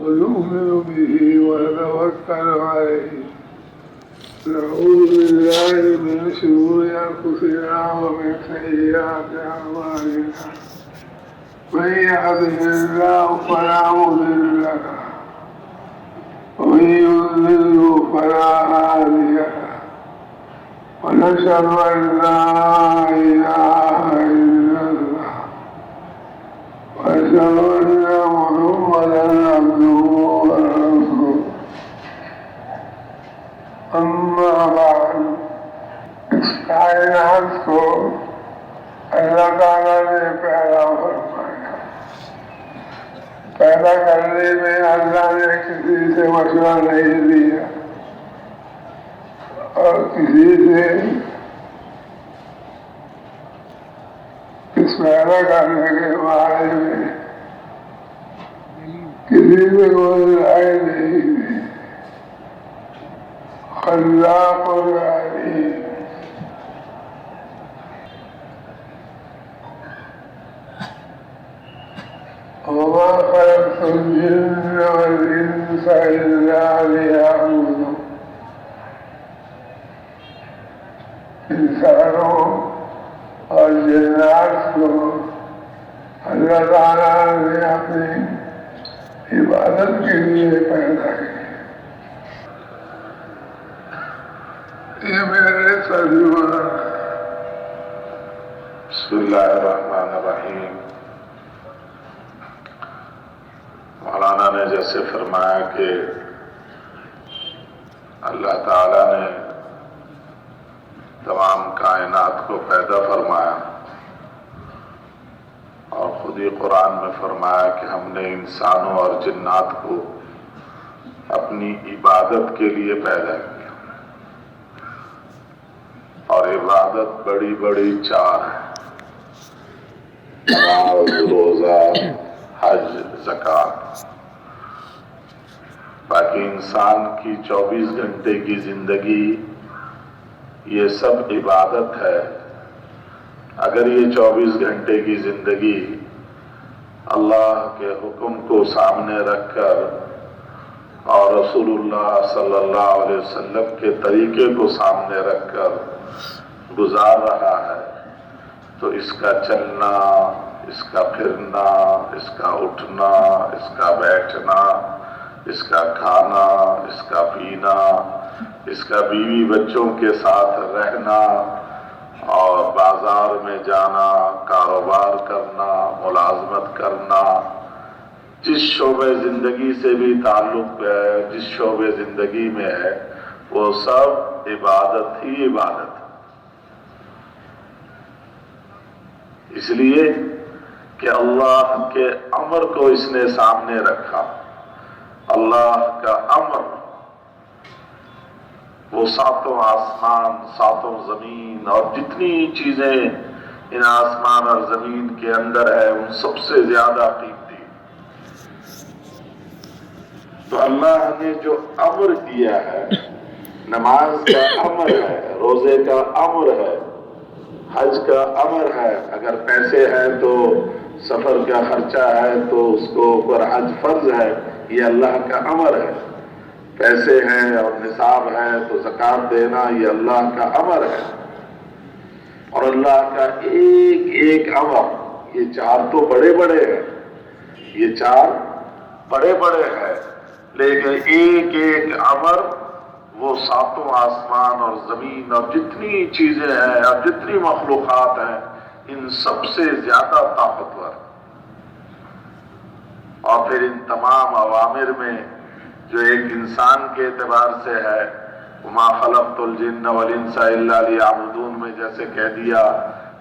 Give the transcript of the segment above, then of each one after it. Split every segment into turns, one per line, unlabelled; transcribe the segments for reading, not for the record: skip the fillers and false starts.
ونؤمن به ونتوكل عليه نعوذ بالله من شرور أنفسنا ومن سيئات أعمالنا من يهده الله فلا مضل له ومن يضلل فلا هادي له ونشهد أن لا إله إلا الله وأشهد أن محمدا عبده ورسوله أما بعد اس کائنات کو اللہ تعالیٰ نے پیدا فرمایا. پیدا کرنے میں اللہ نے کسی سے مشورہ نہیں لیا اور کسی سے اس پیدا کرنے کے بارے میں کسی سے کوئی رائے نہیں دی. خلاق العلیم. وما خلقت الجن والإنس إلا ليعبدون. انسانوں اور جنات کو اللہ تعالیٰ نے اپنی عبادت کے لیے پیدا کیا. یہ میرے ترجمہ.
بسم اللہ الرحمن الرحیم. مولانا نے جیسے فرمایا کہ اللہ تعالیٰ نے تمام کائنات کو پیدا فرمایا اور خود ہی قرآن میں فرمایا کہ ہم نے انسانوں اور جنات کو اپنی عبادت کے لیے پیدا کیا. اور عبادت بڑی بڑی چار ہے: نماز، روزہ، حج، زکوٰۃ. باقی انسان کی 24 گھنٹے کی زندگی یہ سب عبادت ہے. اگر یہ 24 گھنٹے کی زندگی اللہ کے حکم کو سامنے رکھ کر اور رسول اللہ صلی اللہ علیہ وسلم کے طریقے کو سامنے رکھ کر گزار رہا ہے تو اس کا چلنا، اس کا پھرنا، اس کا اٹھنا، اس کا بیٹھنا، اس کا کھانا، اس کا پینا، اس کا بیوی بچوں کے ساتھ رہنا اور بازار میں جانا، کاروبار کرنا، ملازمت کرنا، جس شعبے زندگی سے بھی تعلق ہے، جس شعبے زندگی میں ہے، وہ سب عبادت ہی عبادت. اس لیے کہ اللہ کے امر کو اس نے سامنے رکھا. اللہ کا امر وہ ساتوں آسمان، ساتوں زمین اور جتنی چیزیں ان آسمان اور زمین کے اندر ہے ان سب سے زیادہ قیمتی. تو اللہ نے جو امر کیا ہے، نماز کا امر ہے، روزے کا امر ہے، حج کا امر ہے. اگر پیسے ہیں تو سفر کا خرچہ ہے تو اس کو اوپر حج فرض ہے، یہ اللہ کا امر ہے. پیسے ہیں اور نصاب ہے تو زکوٰۃ دینا، یہ اللہ کا امر ہے. اور اللہ کا ایک ایک امر، یہ چار تو بڑے بڑے ہیں، یہ چار بڑے بڑے ہیں، لیکن ایک ایک امر وہ ساتوں آسمان اور زمین اور جتنی چیزیں ہیں اور جتنی مخلوقات ہیں ان سب سے زیادہ طاقتور. اور پھر ان تمام اوامر میں جو ایک انسان کے اعتبار سے ہے، وما خلقت الجن والانس الا لیعبدون میں جیسے کہہ دیا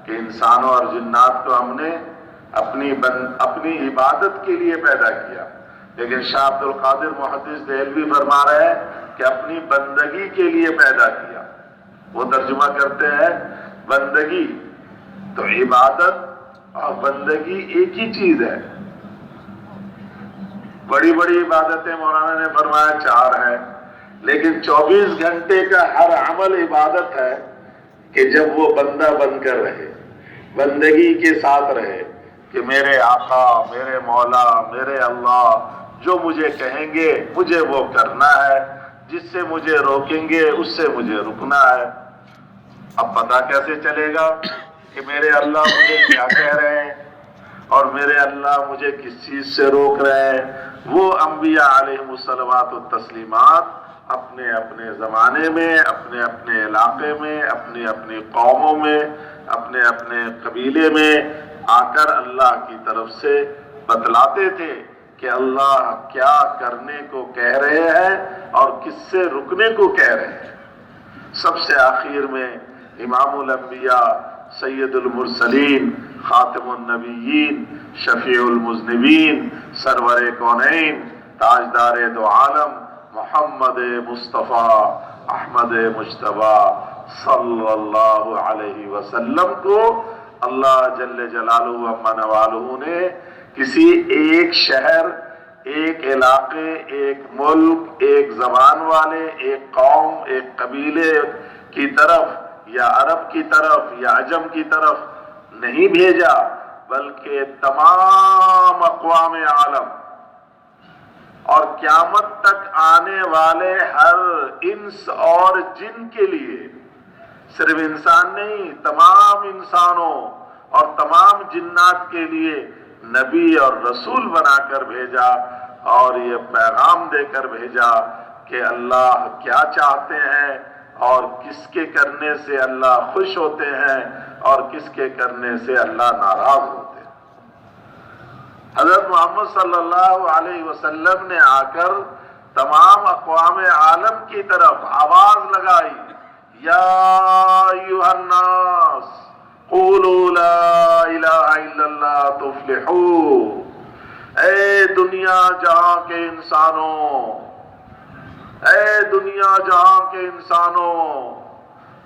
کہ انسانوں اور جنات کو ہم نے اپنی عبادت کے لیے پیدا کیا. لیکن شاہ عبد القادر محدث دہلوی فرما رہے ہیں کہ اپنی بندگی کے لیے پیدا کیا. وہ ترجمہ کرتے ہیں بندگی. تو عبادت اور بندگی ایک ہی چیز ہے. بڑی بڑی عبادتیں مولانا نے فرمایا 4 ہیں، لیکن 24 گھنٹے کا ہر عمل عبادت ہے کہ جب وہ بندہ بن کر رہے، بندگی کے ساتھ رہے کہ میرے آقا، میرے مولا، میرے اللہ جو مجھے کہیں گے مجھے وہ کرنا ہے، جس سے مجھے روکیں گے اس سے مجھے رکنا ہے۔ اب پتہ کیسے چلے گا کہ میرے اللہ مجھے کیا کہہ رہے ہیں اور میرے اللہ مجھے کس چیز سے روک رہے ہیں؟ وہ انبیاء علیہم الصلوات والتسلیمات اپنے اپنے زمانے میں، اپنے اپنے علاقے میں، اپنی اپنی قوموں میں، اپنے اپنے قبیلے میں آ کر اللہ کی طرف سے بتلاتے تھے کہ اللہ کیا کرنے کو کہہ رہے ہیں اور کس سے رکنے کو کہہ رہے ہیں۔ سب سے آخر میں امام الانبیاء، سید المرسلین، خاتم النبیین، شفیع المذنبین، سرور کونین، تاجدار دو عالم، محمد مصطفیٰ احمد مجتبی صلی اللہ علیہ وسلم کو اللہ جل جلالہ و عز والہ نے کسی ایک شہر، ایک علاقے، ایک ملک، ایک زبان والے، ایک قوم، ایک قبیلے کی طرف یا عرب کی طرف یا عجم کی طرف نہیں بھیجا، بلکہ تمام اقوام عالم اور قیامت تک آنے والے ہر انس اور جن کے لیے، صرف انسان نہیں، تمام انسانوں اور تمام جنات کے لیے نبی اور رسول بنا کر بھیجا اور یہ پیغام دے کر بھیجا کہ اللہ کیا چاہتے ہیں اور کس کے کرنے سے اللہ خوش ہوتے ہیں اور کس کے کرنے سے اللہ ناراض ہوتے ہیں۔ حضرت محمد صلی اللہ علیہ وسلم نے آ کر تمام اقوام عالم کی طرف آواز لگائی، یا ایھا الناس قولوا لا الہ الا اللہ تفلحوا، اے دنیا جہاں کے انسانوں، اے دنیا جہاں کے انسانوں،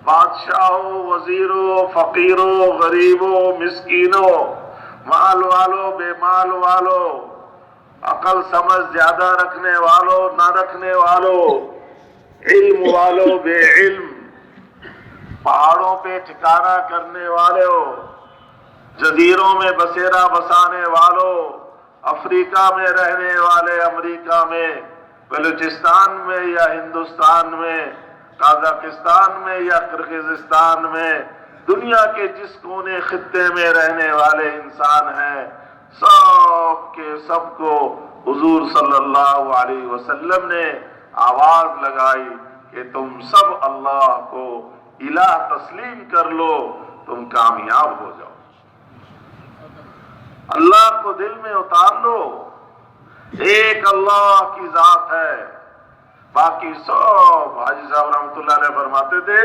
بادشاہوں، وزیروں، فقیروں، غریبوں، مسکینوں، مال والوں، بے مال والوں، عقل سمجھ زیادہ رکھنے والوں، نہ رکھنے والوں، علم والوں، بے علم، پہاڑوں پہ ٹھکانہ کرنے والوں، جزیروں میں بسیرا بسانے والوں، افریقہ میں رہنے والے، امریکہ میں، بلوچستان میں یا ہندوستان میں، قازقستان میں یا کرغزستان میں، دنیا کے جس کونے خطے میں رہنے والے انسان ہیں، سب کے سب کو حضور صلی اللہ علیہ وسلم نے آواز لگائی کہ تم سب اللہ کو الہ تسلیم کر لو، تم کامیاب ہو جاؤ۔ اللہ کو دل میں اتار لو، ایک اللہ کی ذات ہے، باقی سب۔ حاجی صاحب رحمۃ اللہ علیہ فرماتے تھے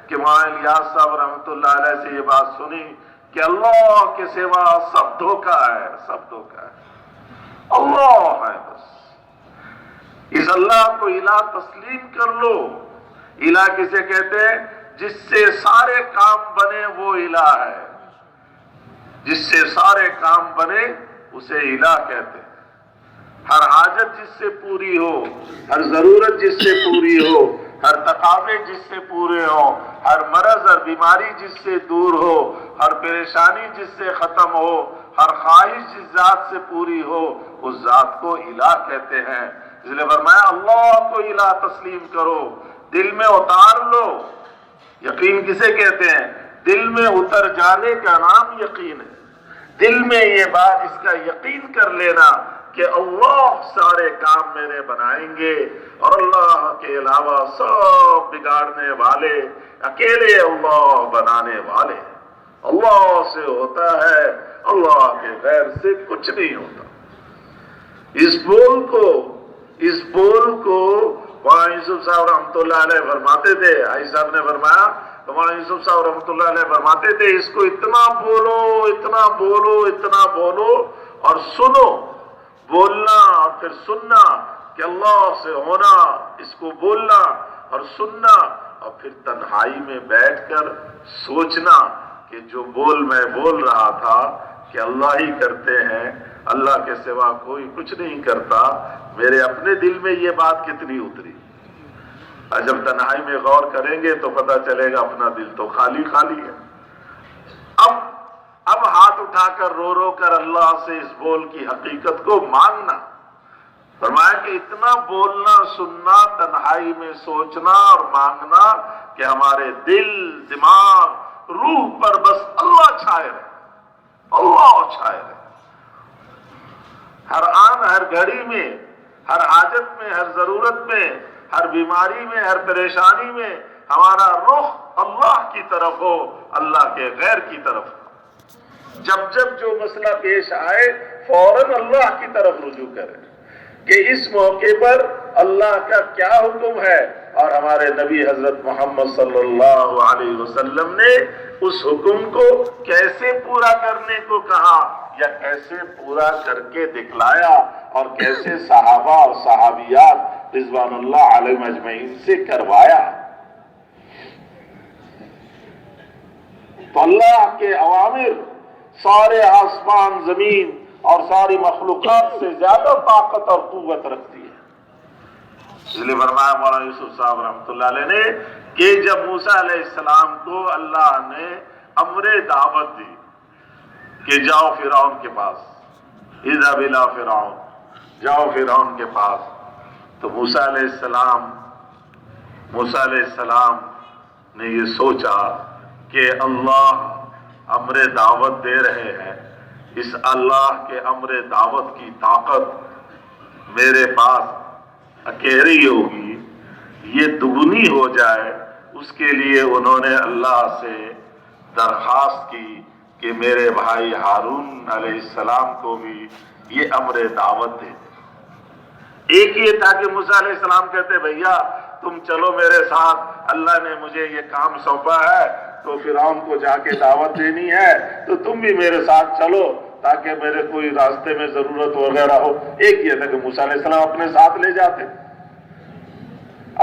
کہ مولانا الیاس صاحب رحمۃ اللہ علیہ سے یہ بات سنی کہ اللہ کے سوا سب دھوکہ ہے، سب دھوکہ ہے، اللہ ہے بس۔ اس اللہ کو الہ تسلیم کر لو۔ الہ کسے کہتے ہیں؟ جس سے سارے کام بنے وہ الہ ہے، جس سے سارے کام بنے اسے الہ کہتے ہیں۔ ہر حاجت جس سے پوری ہو، ہر ضرورت جس سے پوری ہو، ہر تقاضے جس سے پورے ہوں، ہر مرض اور بیماری جس سے دور ہو، ہر پریشانی جس سے ختم ہو، ہر خواہش جس ذات سے پوری ہو، اس ذات کو الہ کہتے ہیں۔ اس لیے فرمایا اللہ کو الہ تسلیم کرو، دل میں اتار لو۔ یقین کسے کہتے ہیں؟ دل میں اتر جانے کا نام یقین ہے۔ دل میں یہ بات، اس کا یقین کر لینا کہ اللہ سارے کام میرے بنائیں گے اور اللہ کے علاوہ سب بگاڑنے والے اکیلے اللہ بنانے والے ہیں۔ اللہ سے ہوتا ہے، اللہ کے غیر سے کچھ نہیں ہوتا۔ اس بول کو مولانا یوسف صاحب رحمۃ اللہ علیہ فرماتے تھے، آئی صاحب نے فرمایا تو مولانا یوسف صاحب رحمۃ اللہ علیہ فرماتے تھے اس کو اتنا بولو، اتنا بولو، اتنا بولو اور سنو، بولنا اور پھر سننا کہ اللہ سے ہونا، اس کو بولنا اور سننا اور پھر تنہائی میں بیٹھ کر سوچنا کہ جو بول میں بول رہا تھا کہ اللہ ہی کرتے ہیں، اللہ کے سوا کوئی کچھ نہیں کرتا، میرے اپنے دل میں یہ بات کتنی اتری۔ اور جب تنہائی میں غور کریں گے تو پتہ چلے گا اپنا دل تو خالی خالی ہے۔ اب ہاتھ اٹھا کر رو رو کر اللہ سے اس بول کی حقیقت کو مانگنا، فرمایا کہ اتنا بولنا سننا، تنہائی میں سوچنا اور مانگنا کہ ہمارے دل دماغ روح پر بس اللہ چھائے رہے، اللہ چھائے رہے، ہر آن ہر گھڑی میں، ہر حاجت میں، ہر ضرورت میں، ہر بیماری میں، ہر پریشانی میں ہمارا رخ اللہ کی طرف ہو، اللہ کے غیر کی طرف ہو۔ جب جب جو مسئلہ پیش آئے فوراً اللہ کی طرف رجوع کریں کہ اس موقع پر اللہ کا کیا حکم ہے، اور ہمارے نبی حضرت محمد صلی اللہ علیہ وسلم نے اس حکم کو کیسے پورا کرنے کو کہا یا کیسے پورا کر کے دکھلایا، اور کیسے صحابہ اور صحابیات رضوان اللہ علیہم اجمعین سے کروایا۔ تو اللہ کے اوامر سارے آسمان زمین اور ساری مخلوقات سے زیادہ طاقت اور قوت رکھتی ہے۔ اس لیے فرمایا مولانا یوسف صاحب رحمۃ اللہ علیہ نے کہ جب موسیٰ علیہ السلام کو اللہ نے امر دعوت دی کہ جاؤ فرعون کے پاس، اذهب الى فرعون، جاؤ فرعون کے پاس، تو موسیٰ علیہ السلام نے یہ سوچا کہ اللہ امر دعوت دے رہے ہیں، اس اللہ کے امر دعوت کی طاقت میرے پاس اکیلی ہوگی، یہ دگنی ہو جائے، اس کے لیے انہوں نے اللہ سے درخواست کی کہ میرے بھائی ہارون علیہ السلام کو بھی یہ امر دعوت دے۔ ایک یہ تھا کہ موسیٰ علیہ السلام کہتے بھیا تم چلو میرے ساتھ، اللہ نے مجھے یہ کام سونپا ہے تو فرعون کو جا کے دعوت دینی ہے، تو تم بھی میرے ساتھ چلو تاکہ میرے کوئی راستے میں ضرورت وغیرہ ہو۔ ایک یہ تھا کہ موسیٰ علیہ السلام اپنے ساتھ لے جاتے،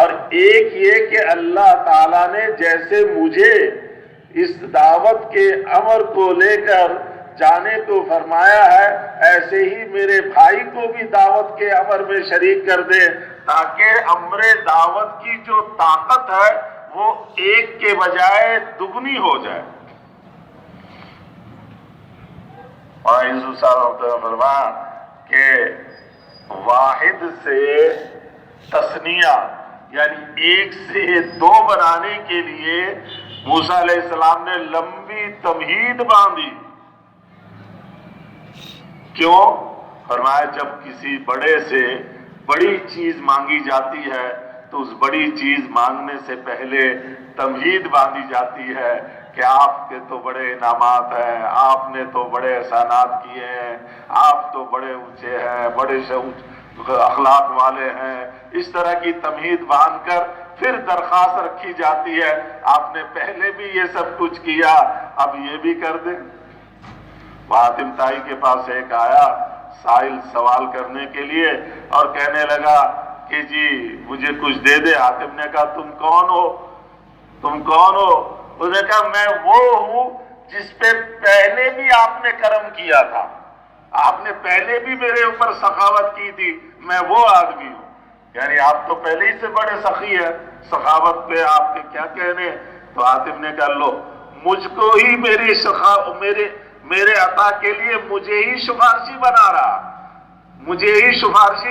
اور ایک یہ کہ اللہ تعالیٰ نے جیسے مجھے اس دعوت کے امر کو لے کر جانے کو فرمایا ہے، ایسے ہی میرے بھائی کو بھی دعوت کے امر میں شریک کر دے تاکہ امر دعوت کی جو طاقت ہے وہ ایک کے بجائے دگنی ہو جائے۔ اور یوسف صاحب فرمایا کہ واحد سے تثنیہ یعنی ایک سے دو بنانے کے لیے موسیٰ علیہ السلام نے لمبی تمہید باندھی۔ کیوں؟ فرمایا جب کسی بڑے سے بڑی چیز مانگی جاتی ہے تو اس بڑی چیز مانگنے سے پہلے تمہید باندھی جاتی ہے کہ آپ کے تو بڑے انعامات ہیں، آپ نے تو بڑے احسانات کیے ہیں، آپ تو بڑے اونچے ہیں، بڑے اخلاق والے ہیں، اس طرح کی تمہید باندھ کر پھر درخواست رکھی جاتی ہے، آپ نے پہلے بھی یہ سب کچھ کیا، اب یہ بھی کر دیں۔ حاتم طائی کے پاس ایک آیا سائل سوال کرنے کے لیے اور کہنے لگا کہ جی مجھے کچھ دے دے۔ حاتم نے کہا تم کون ہو؟ تم کون ہو؟ اس نے کہا میں وہ ہوں جس پہ پہلے بھی آپ نے کرم کیا تھا، آپ نے پہلے بھی میرے اوپر سخاوت کی تھی، میں وہ آدمی ہوں۔ یعنی آپ تو پہلے ہی سے بڑے سخی ہیں، سخاوت پہ آپ کے کیا کہنے۔ تو حاتم نے کہا لو مجھ کو ہی میرے عطا کے لیے مجھے ہی سفارشی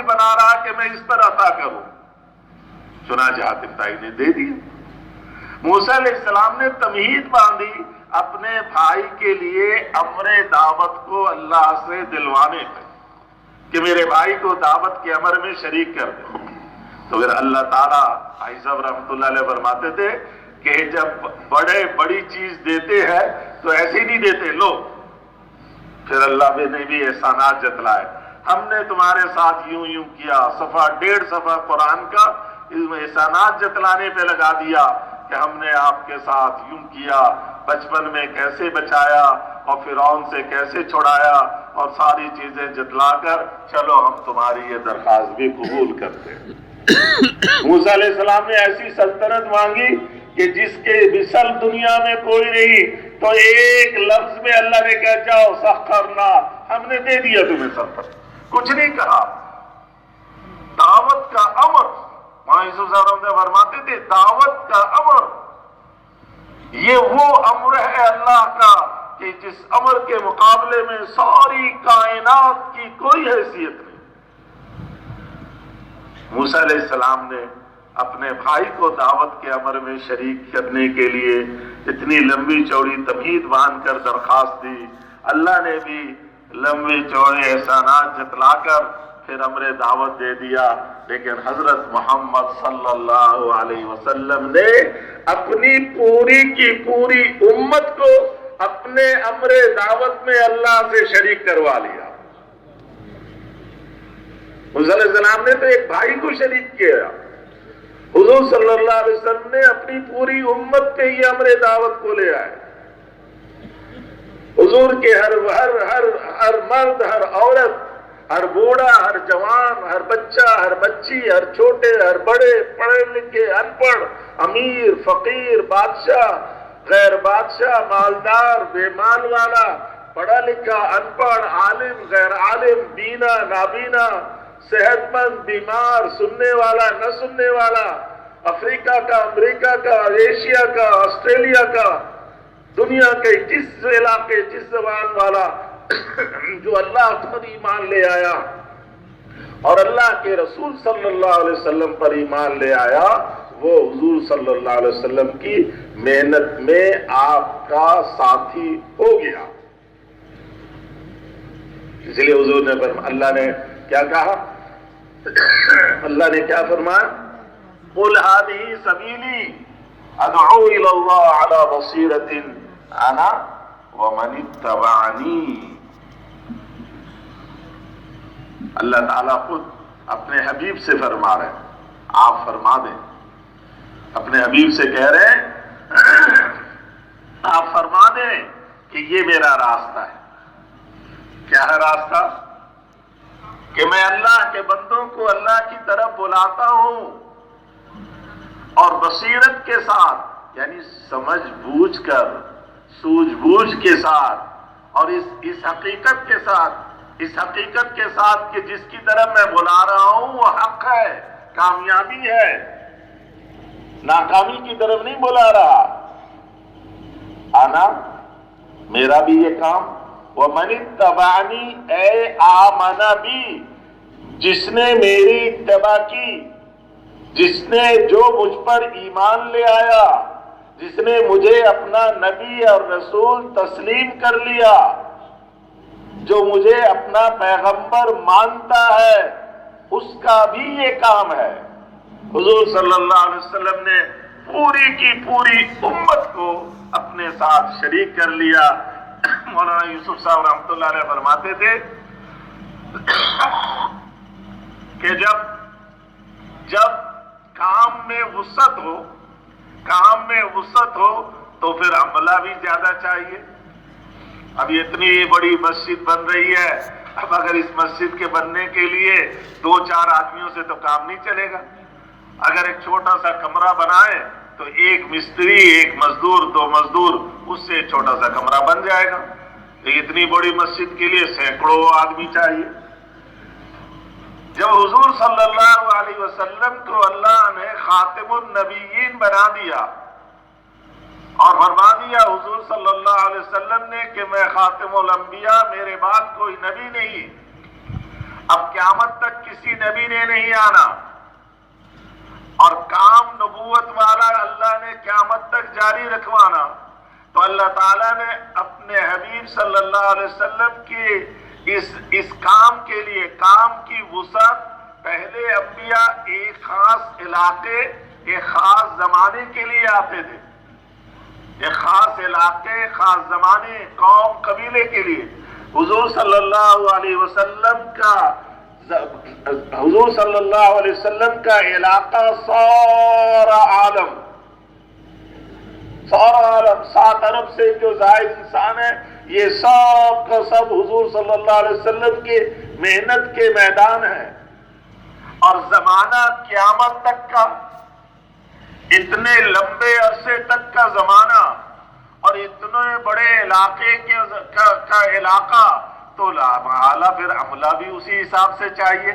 بنا رہا کہ میں اس پر عطا کروں۔ چنانچہ حاتم طائی نے دے دیا۔ موسیٰ علیہ السلام نے تمہید باندھی اپنے بھائی کے لیے امر دعوت کو اللہ سے دلوانے پہ کہ میرے بھائی کو دعوت کے امر میں شریک کر دے۔ تو پھر اللہ تعالیٰ بھائی صاحب رحمۃ اللہ علیہ فرماتے تھے کہ جب بڑی چیز دیتے ہیں تو ایسے نہیں دیتے، لو پھر اللہ نے بھی احسانات جتلائے، ہم نے تمہارے ساتھ یوں یوں کیا، صفحہ 1.5 صفحہ قرآن کا اس میں احسانات جتلانے پہ لگا دیا کہ ہم نے آپ کے ساتھ یوں کیا، بچپن میں کیسے بچایا اور فرعون سے کیسے چھڑایا، اور ساری چیزیں جتلا کر چلو ہم تمہاری یہ درخواست بھی قبول کرتے ہیں۔ موسیٰ علیہ السلام نے ایسی سلطنت مانگی کہ جس کے مثل دنیا میں کوئی نہیں، تو ایک لفظ میں اللہ نے کہا جاؤ سخرنا، ہم نے دے دیا تمہیں سلطنت، کچھ نہیں کہا۔ دعوت کا امر، وہاں یوسف صاحب فرماتے تھے دعوت کا امر یہ وہ امر ہے اللہ کا کہ جس امر کے مقابلے میں ساری کائنات کی کوئی حیثیت نہیں۔ موسیٰ علیہ السلام نے اپنے بھائی کو دعوت کے امر میں شریک کرنے کے لیے اتنی لمبی چوڑی تمہید باندھ کر درخواست دی، اللہ نے بھی لمبے چوڑے احسانات جتلا کر پھر امر دعوت دے دیا، لیکن حضرت محمد صلی اللہ علیہ وسلم نے اپنی پوری کی پوری امت کو اپنے امر دعوت میں اللہ سے شریک کروا لیا۔ موسیٰ علیہ السلام نے تو ایک بھائی کو شریک کیا، حضور صلی اللہ علیہ وسلم نے اپنی پوری امت پہ یہ امر دعوت کو لے آئے۔ حضور کے ہر مرد، ہر عورت، ہر بوڑھا، ہر جوان، ہر بچہ، ہر بچی، ہر چھوٹے، ہر بڑے، پڑھے لکھے، ان پڑھ، امیر، فقیر، بادشاہ، غیر بادشاہ، مالدار، بے مال والا، پڑھا لکھا، ان پڑھ، عالم، غیر عالم، بینا، نابینا، صحت مند، بیمار، سننے والا، نہ سننے والا، افریقہ کا، امریکہ کا، ایشیا کا، آسٹریلیا کا، دنیا کے جس علاقے، جس زبان والا جو اللہ پر ایمان لے آیا اور اللہ کے رسول صلی اللہ علیہ وسلم پر ایمان لے آیا، وہ حضور صلی اللہ علیہ وسلم کی محنت میں آپ کا ساتھی ہو گیا۔ اس لیے حضور نے اللہ نے کیا کہا؟ اللہ نے کیا فرمایا؟ قُلْ هَذِهِ سَبِيلِي أَدْعُو إِلَى اللَّهِ عَلَى بَصِيرَةٍ أَنَا وَمَنِ اتَّبَعَنِي۔ اللہ تعالیٰ خود اپنے حبیب سے فرما رہے ہیں، آپ فرما دیں، اپنے حبیب سے کہہ رہے ہیں آپ فرما دیں کہ یہ میرا راستہ ہے۔ کیا ہے راستہ؟ کہ میں اللہ کے بندوں کو اللہ کی طرف بلاتا ہوں اور بصیرت کے ساتھ، یعنی سمجھ بوجھ کر، سوجھ بوجھ کے ساتھ، اور اس حقیقت کے ساتھ کہ جس کی طرف میں بلا رہا ہوں وہ حق ہے، کامیابی ہے، ناکامی کی طرف نہیں بلا رہا۔ آنا میرا بھی یہ کام، وَمَنِ اتَّبَعَنِي اے آمَنَ بی، جس نے میری اتباع کی، جس نے جو مجھ پر ایمان لے آیا، جس نے مجھے اپنا نبی اور رسول تسلیم کر لیا، جو مجھے اپنا پیغمبر مانتا ہے، اس کا بھی یہ کام ہے۔ حضور صلی اللہ علیہ وسلم نے پوری کی پوری امت کو اپنے ساتھ شریک کر لیا۔ مولانا یوسف صاحب رحمۃ اللہ علیہ فرماتے تھے کہ جب کام میں وسعت ہو تو پھر عملہ بھی زیادہ چاہیے۔ اب یہ اتنی بڑی مسجد بن رہی ہے، اب اگر اس مسجد کے بننے کے لیے 2-4 آدمیوں سے تو کام نہیں چلے گا۔ اگر ایک چھوٹا سا کمرہ بنائے تو ایک مستری، ایک مزدور، 2 مزدور، اس سے چھوٹا سا کمرہ بن جائے گا۔ اتنی بڑی مسجد کے لیے سینکڑوں آدمی چاہیے۔ جب حضور صلی اللہ علیہ وسلم کو اللہ نے خاتم النبیین بنا دیا اور فرما دیا حضور صلی اللہ علیہ وسلم نے کہ میں خاتم الانبیاء، میرے بعد کوئی نبی نہیں، اب قیامت تک کسی نبی نے نہیں آنا، اور کام نبوت والا اللہ نے قیامت تک جاری رکھوانا، تو اللہ تعالیٰ نے اپنے حبیب صلی اللہ علیہ وسلم کی اس کام کے لیے، کام کی وسعت، پہلے انبیاء ایک خاص علاقے، ایک خاص زمانے کے لیے آتے تھے، ایک خاص علاقے، خاص زمانے، قوم، قبیلے کے لیے۔ حضور صلی اللہ علیہ وسلم کا علاقہ سارا عالم، 7 ارب سے جو زائد انسان ہے، یہ سب کا سب حضور صلی اللہ علیہ وسلم کی محنت کے میدان ہے، اور زمانہ قیامت تک کا، اتنے لمبے عرصے تک کا زمانہ اور اتنے بڑے علاقے کا علاقہ، تو اعلیٰ پھر عملہ بھی اسی حساب سے چاہیے۔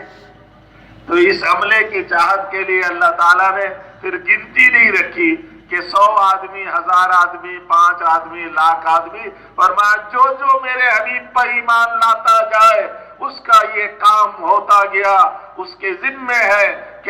تو اس عملے کی چاہت کے لیے اللہ تعالیٰ نے پھر گنتی نہیں رکھی کہ 100 آدمی، 1000 آدمی، 5 آدمی، 1,00,000 آدمی، فرمایا جو میرے حبیب پر ایمان لاتا جائے اس کا یہ کام ہوتا گیا، اس کے ذمے ہے کہ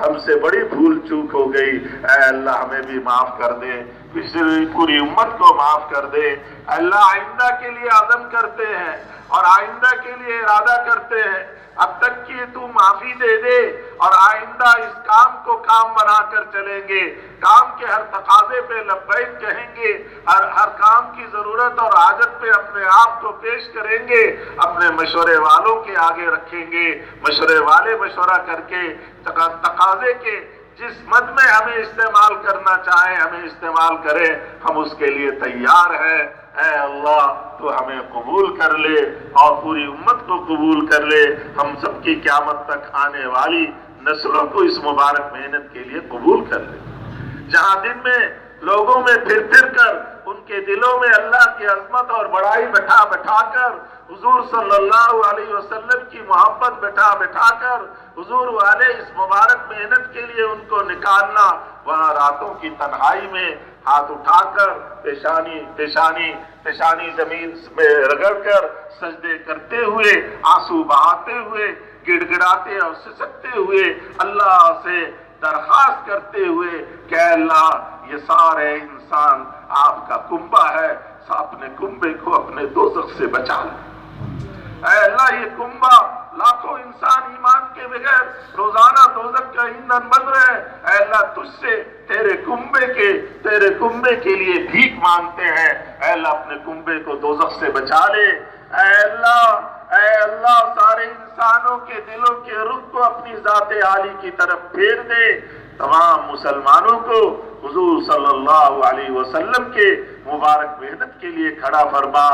ہم سے بڑی بھول چوک ہو گئی، اے اللہ ہمیں بھی معاف کر دے، پچھلی پوری امت کو معاف کر دے۔ اللہ آئندہ کے لیے عزم کرتے ہیں اور آئندہ کے لیے ارادہ کرتے ہیں، اب تک کی تو معافی دے دے اور آئندہ اس کام کو کام بنا کر چلیں گے، کام کے ہر تقاضے پہ لبیک کہیں گے، ہر کام کی ضرورت اور حاجت پہ اپنے آپ کو پیش کریں گے، اپنے مشورے والوں کے آگے رکھیں گے، مشورے والے مشورہ کر کے تقاضے کے جس مد میں ہمیں استعمال کرنا چاہیں ہمیں استعمال کریں، ہم اس کے لیے تیار ہیں۔ اے اللہ تو ہمیں قبول کر لے اور پوری امت کو قبول کر لے، ہم سب کی قیامت تک آنے والی نسلوں کو اس مبارک محنت کے لیے قبول کر لے۔ جہاں دن میں لوگوں میں پھر کر ان کے دلوں میں اللہ کی عظمت اور بڑائی بٹھا کر، حضور صلی اللہ علیہ وسلم کی محبت بٹھا کر، حضور والے اس مبارک محنت کے لیے ان کو نکالنا، وہاں راتوں کی تنہائی میں ہاتھ اٹھا کر پیشانی زمین میں رگڑ کر سجدے کرتے ہوئے، آنسو بہاتے ہوئے، گڑگڑاتے اور سسکتے ہوئے اللہ سے درخواست کرتے ہوئے کہ اللہ یہ سارے انسان آپ کا کنبہ ہے، اپنے کنبے کو اپنے دوزخ سے بچا لیں۔ اے اللہ یہ کنبہ لاکھوں انسان ایمان کے بغیر روزانہ دوزخ کا ایندھن بن رہے ہیں، اے اللہ تجھ سے تیرے کنبے کے لیے بھیک مانگتے ہیں، اے اللہ اپنے کنبے کو دوزخ سے بچا لے۔ اے اللہ سارے انسانوں کے دلوں کے رخ کو اپنی ذات عالی کی طرف پھیر دے، تمام مسلمانوں کو حضور صلی اللہ علیہ وسلم کے مبارک محنت کے لیے کھڑا فرما،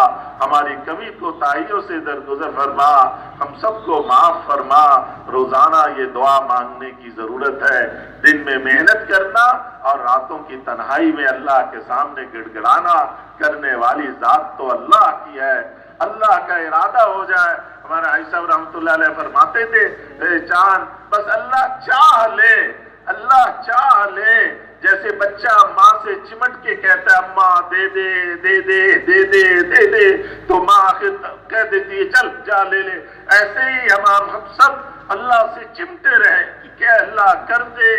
ہماری کمی کوتاہیوں سے درگزر فرما، ہم سب کو معاف فرما۔ روزانہ یہ دعا مانگنے کی ضرورت ہے، دن میں محنت کرنا اور راتوں کی تنہائی میں اللہ کے سامنے گڑگڑانا کرنے والی ذات تو اللہ کی ہے۔ اللہ کا ارادہ ہو جائے، ہمارے حاجی صاحب رحمۃ اللہ علیہ فرماتے تھے، اے جان بس اللہ چاہ لے، جیسے بچہ ماں سے چمٹ کے کہتا ہے اماں دے دے تو ماں آخر کہہ دیتی ہے چل جا لے لے، ایسے ہی ہم سب اللہ سے چمٹے رہیں کہ اللہ کر دے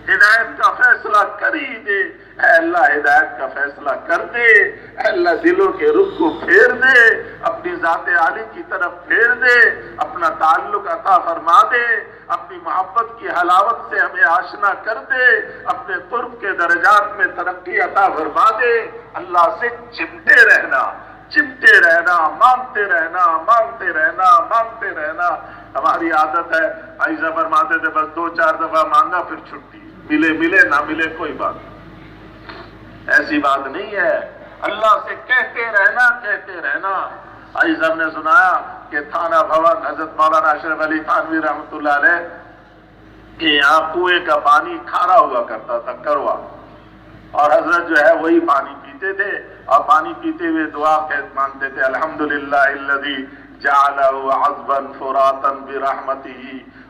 ہدایت کا فیصلہ کر ہی دے، اے اللہ ہدایت کا فیصلہ کر دے، اے اللہ دلوں کے رخ کو پھیر دے، اپنی ذات عالی کی طرف پھیر دے، اپنا تعلق عطا فرما دے، اپنی محبت کی حلاوت سے ہمیں آشنا کر دے، اپنے قرب کے درجات میں ترقی عطا فرما دے۔ اللہ سے چمٹے رہنا، مانگتے رہنا ہماری عادت ہے۔ ایسا فرماتے تھے بس 2-4 دفعہ مانگا پھر چھٹی، ملے نہ ملے کوئی بات نہیں، ایسی بات نہیں ہے، اللہ سے کہتے رہنا۔ آئی صاحب نے سنایا کہ تھانہ بھون حضرت مولانا اشرف علی تھانوی رحمۃ اللہ علیہ کہ یہاں کنویں کا پانی کھارا ہوا کرتا تھا، کروا، اور حضرت جو ہے وہی پانی پیتے تھے اور پانی پیتے ہوئے دعا مانگتے تھے، الحمدللہ الذی جعلہ عذبا فراتا برحمتہ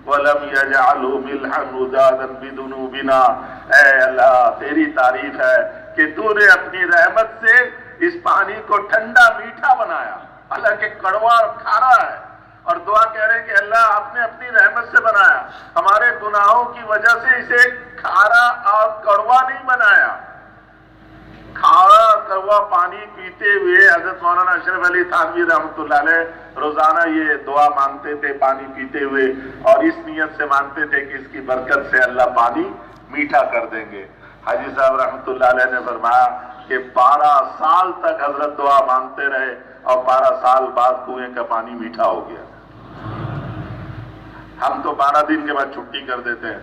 ولم یجعلہ ملحا اجاجا بذنوبنا۔ اے اللہ تیری تعریف ہے کہ تو نے اپنی رحمت سے اس پانی کو ٹھنڈا میٹھا بنایا، حالانکہ کڑوا اور کھارا ہے، اور دعا کہہ رہے ہیں کہ اللہ آپ نے اپنی رحمت سے بنایا، ہمارے گناہوں کی وجہ سے اسے کھارا اور کڑوا نہیں بنایا۔ کھارا کڑوا پانی پیتے ہوئے حضرت مولانا اشرف علی تھانوی رحمۃ اللہ علیہ روزانہ یہ دعا مانگتے تھے پانی پیتے ہوئے، اور اس نیت سے مانگتے تھے کہ اس کی برکت سے اللہ پانی میٹھا کر دیں گے۔ حاجی صاحب رحمۃ اللہ علیہ نے فرمایا کہ 12 سال تک حضرت دعا مانگتے رہے اور 12 سال بعد کنویں کا پانی میٹھا ہو گیا۔ ہم تو 12 دن کے بعد چھٹی کر دیتے ہیں،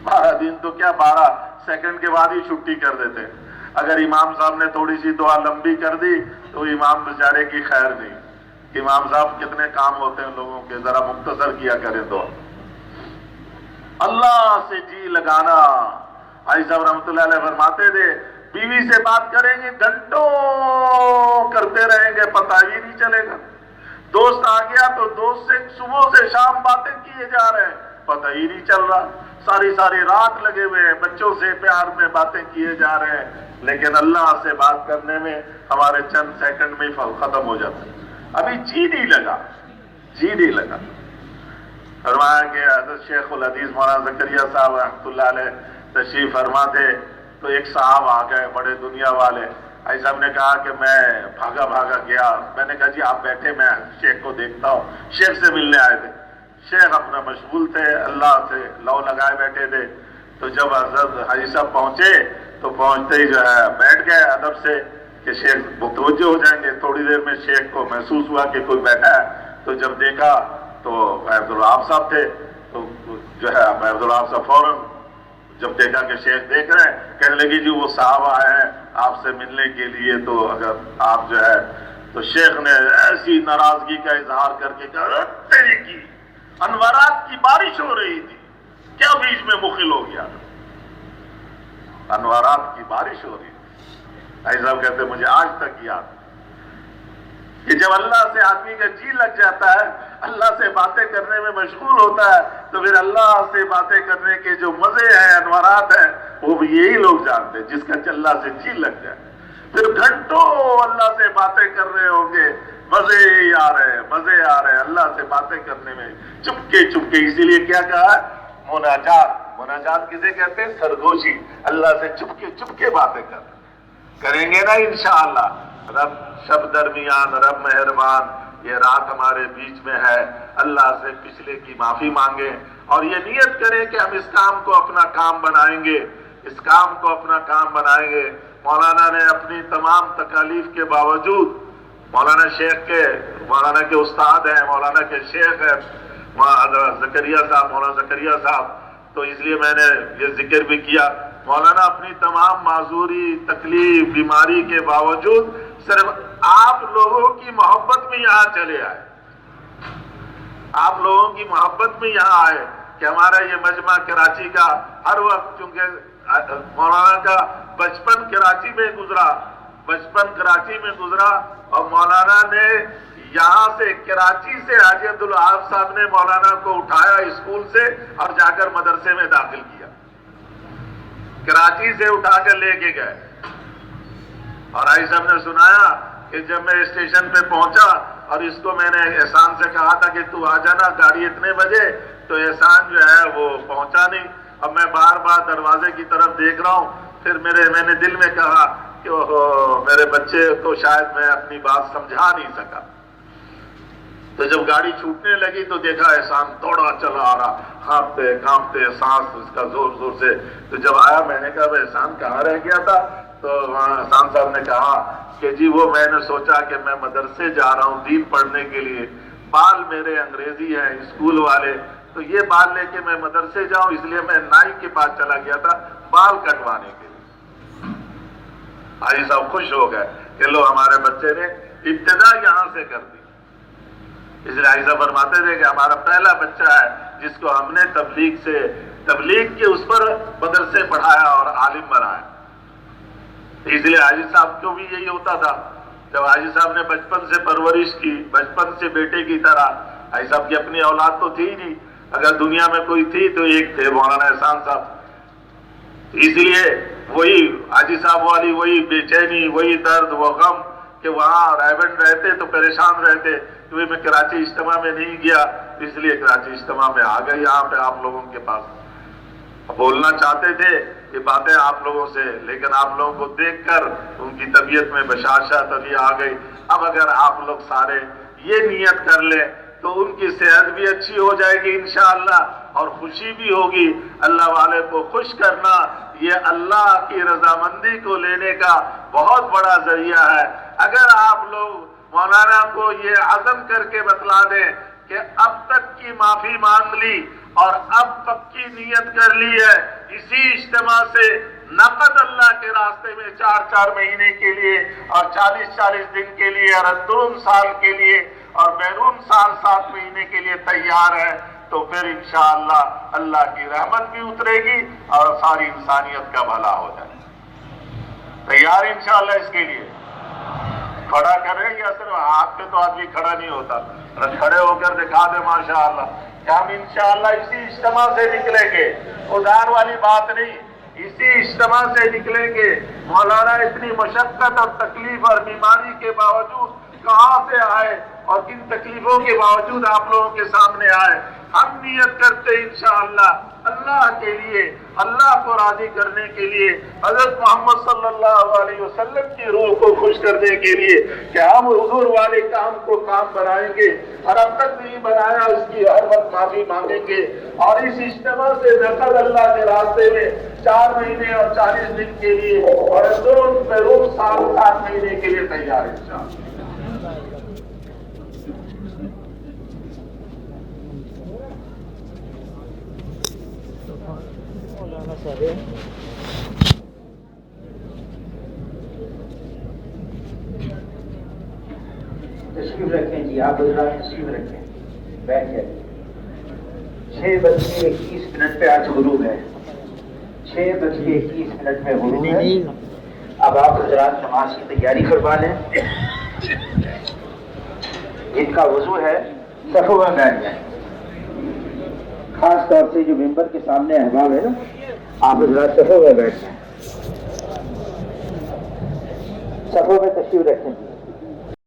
12 دن تو کیا 12 سیکنڈ کے بعد ہی چھٹی کر دیتے ہیں۔ اگر امام صاحب نے تھوڑی سی دعا لمبی کر دی تو امام بیچارے کی خیر نہیں، امام صاحب کتنے کام ہوتے ہیں لوگوں کے، ذرا مختصر کیا کریں دعا۔ اللہ سے جی لگانا، حاجی صاحب رحمۃ اللہ علیہ فرماتے تھے بیوی سے بات کریں گے گھنٹوں کرتے رہیں گے پتہ ہی نہیں چلے گا، دوست آ گیا تو دوست سے صبح سے شام باتیں کیے جا رہے ہیں پتہ ہی نہیں چل رہا، ساری رات لگے ہوئے ہیں بچوں سے پیار میں باتیں کیے جا رہے ہیں، لیکن اللہ سے بات کرنے میں ہمارے چند سیکنڈ میں ختم ہو جاتا ہے، ابھی جی نہیں لگا۔ فرمایا کہ حضرت شیخ الحدیث مولانا زکریا صاحب رحمۃ اللہ علیہ تشریف فرما تھے تو ایک صاحب آ گئے بڑے دنیا والے. حاجی صاحب نے کہا کہ میں بھاگا بھاگا گیا. میں نے کہا جی آپ بیٹھے, میں شیخ کو دیکھتا ہوں. شیخ سے ملنے آئے تھے. شیخ اپنا مشغول تھے, اللہ سے لو لگائے بیٹھے تھے. تو جب حضرت حاجی صاحب پہنچے تو پہنچتے ہی جو ہے بیٹھ گئے ادب سے کہ شیخ متوجہ ہو جائیں گے. تھوڑی دیر میں شیخ کو محسوس ہوا کہ کوئی بیٹھا ہے. تو جب دیکھا تو عبدالوہاب صاحب تھے. تو جو ہے عبدالوہاب صاحب فوراً جب دیکھا کہ شیخ دیکھ رہے ہیں, کہنے لگی جی وہ صاحب آئے ہیں آپ سے ملنے کے لیے, تو اگر آپ جو ہے. تو شیخ نے ایسی ناراضگی کا اظہار کر کے کہا تیری کی انوارات کی بارش ہو رہی تھی, کیا بیچ میں مخل ہو گیا؟ انوارات کی بارش ہو رہی تھی. حاجی صاحب کہتے مجھے آج تک یاد کہ جب اللہ سے آدمی کا جی لگ جاتا ہے, اللہ سے باتیں کرنے میں مشغول ہوتا ہے, تو پھر اللہ سے باتیں کرنے کے جو مزے ہیں, انوارات ہیں, وہ بھی یہی لوگ جانتے ہیں جس کا اللہ سے جی لگ جائے. پھر گھنٹوں اللہ سے باتیں کر رہے ہوں گے, مزے ہی آ رہے ہیں, مزے آ رہے ہیں اللہ سے باتیں کرنے میں چپکے چپکے. اسی لیے کیا کہا ہے مناجات. مناجات کسے کہتے ہیں؟ سرگوشی. اللہ سے چپکے چپکے باتیں کریں گے نا انشاءاللہ. رب شب درمیان, رب مہربان, یہ رات ہمارے بیچ میں ہے, اللہ سے پچھلے کی معافی مانگیں اور یہ نیت کریں کہ ہم اس کام کو اپنا کام بنائیں گے, اس کام کو اپنا کام بنائیں گے. مولانا نے اپنی تمام تکالیف کے باوجود, مولانا شیخ کے, مولانا کے استاد ہیں, مولانا کے شیخ ہیں زکریا صاحب, مولانا زکریا صاحب, تو اس لیے میں نے یہ ذکر بھی کیا. مولانا اپنی تمام معذوری, تکلیف, بیماری کے باوجود صرف آپ لوگوں کی محبت میں یہاں چلے آئے. آپ لوگوں کی محبت میں یہاں آئے کہ ہمارا یہ مجمع کراچی کا ہر وقت, چونکہ مولانا کا بچپن کراچی میں گزرا, بچپن کراچی میں گزرا, اور مولانا نے یہاں سے کراچی سے حاجی عبدالوہاب صاحب نے مولانا کو اٹھایا اسکول سے اور جا کر مدرسے میں داخل کیا. کراچی سے اٹھا کر لے کے گئے. اور حاجی صاحب نے سنایا کہ جب میں اسٹیشن پہ پہنچا اور اس کو میں نے احسان سے کہا تھا کہ تو آ جانا گاڑی اتنے بجے, تو احسان جو ہے وہ پہنچا نہیں. اب میں بار بار دروازے کی طرف دیکھ رہا ہوں. پھر میں نے دل میں کہا کہ میرے بچے کو شاید میں اپنی بات سمجھا نہیں سکا. تو جب گاڑی چھوٹنے لگی تو دیکھا احسان دوڑا چلا آ رہا, کانپتے کانپتے, سانس اس کا زور زور سے. تو جب آیا میں نے کہا احسان کہاں رہ گیا تھا؟ تو احسان صاحب نے کہا کہ جی وہ میں نے سوچا کہ میں مدرسے جا رہا ہوں دین پڑھنے کے لیے, بال میرے انگریزی ہیں اسکول والے, تو یہ بال لے کے میں مدرسے جاؤں, اس لیے میں نائی کے پاس چلا گیا تھا بال کٹوانے کے لیے. حاجی صاحب خوش ہو گئے کہ لو ہمارے بچے نے ابتدا یہاں سے کر دی. اس لیے حاجی صاحب فرماتے تھے کہ ہمارا پہلا بچہ ہے جس کو ہم نے تبلیغ کے اس پر مدرسے پڑھایا اور عالم بنایا. اس لیے حاجی صاحب کو بھی یہی ہوتا تھا. جب حاجی صاحب نے بچپن سے پرورش کی, بچپن سے بیٹے کی طرح, حاجی صاحب کی اپنی اولاد تو تھی نہیں, اگر دنیا میں کوئی تھی تو ایک تھے مولانا احسان صاحب. اس لیے وہی حاجی صاحب والی وہی بے چینی, وہی درد, وہ غم کہ وہاں رائبنڈ رہتے تو پریشان رہتے, کیونکہ میں کراچی اجتماع میں نہیں گیا, اس لیے کراچی اجتماع میں آ گئے یہاں پہ آپ لوگوں کے پاس. بولنا چاہتے تھے یہ باتیں آپ لوگوں سے, لیکن آپ لوگوں کو دیکھ کر ان کی طبیعت میں بشاشت ابھی آ گئی. اب اگر آپ لوگ سارے یہ نیت کر لیں تو ان کی صحت بھی اچھی ہو جائے گی انشاءاللہ, اور خوشی بھی ہوگی. اللہ والے کو خوش کرنا یہ اللہ کی رضامندی کو لینے کا بہت بڑا ذریعہ ہے. اگر آپ لوگ مولانا کو یہ عزم کر کے بتلا دیں کہ اب تک کی معافی مانگ لی اور اب پکی نیت کر لی ہے, اسی اجتماع سے نقد اللہ کے راستے میں 4 مہینے کے لیے اور 40 دن کے لیے اور اندرون سال کے لیے اور بیرون سال 7 مہینے کے لیے تیار ہے, تو پھر انشاءاللہ اللہ کی رحمت بھی اترے گی اور ساری انسانیت کا بھلا ہو جائے. تیار انشاءاللہ اس کے لیے؟ کھڑا کریں یا صرف ہاتھ پہ تو آدمی کھڑا نہیں ہوتا, کھڑے ہو کر دکھا دیں ماشاءاللہ کہ ہم انشاءاللہ اسی اجتماع سے نکلیں گے. ادھار والی بات نہیں, اسی اجتماع سے نکلیں گے. مولانا اتنی مشقت اور تکلیف اور بیماری کے باوجود کہاں سے آئے, اور کن تکلیفوں کے باوجود آپ لوگوں کے سامنے آئے. ہم نیت کرتے انشاءاللہ اللہ کے لیے, اللہ کو راضی کرنے کے لیے, حضرت محمد صلی اللہ علیہ وسلم کی روح کو خوش کرنے کے لیے کہ ہم حضور والے کام کو کام بنائیں گے, اور اب تک نہیں بنایا اس کی ہر وقت معافی مانگیں گے. اور اس اجتماع سے نقد اللہ کے راستے میں 4 مہینے اور 40 دن کے لیے اور روم 7 مہینے کے لیے تیار ہے انشاءاللہ.
تشریف رکھیں جی, آپ حضرات تشریف رکھیں, بیٹھ جائیں. 6:21 پہ آج غروب ہے, 6:21 میں غروب ہے. اب آپ حضرات نماز کی تیاری کروا لیں. جن کا وضو ہے صفوں میں بیٹھ جائیں. خاص طور سے جو ممبر کے سامنے احباب ہے نا, آپ حضرات صفوں میں بیٹھ جائیں, صفوں میں تشریف رکھیں.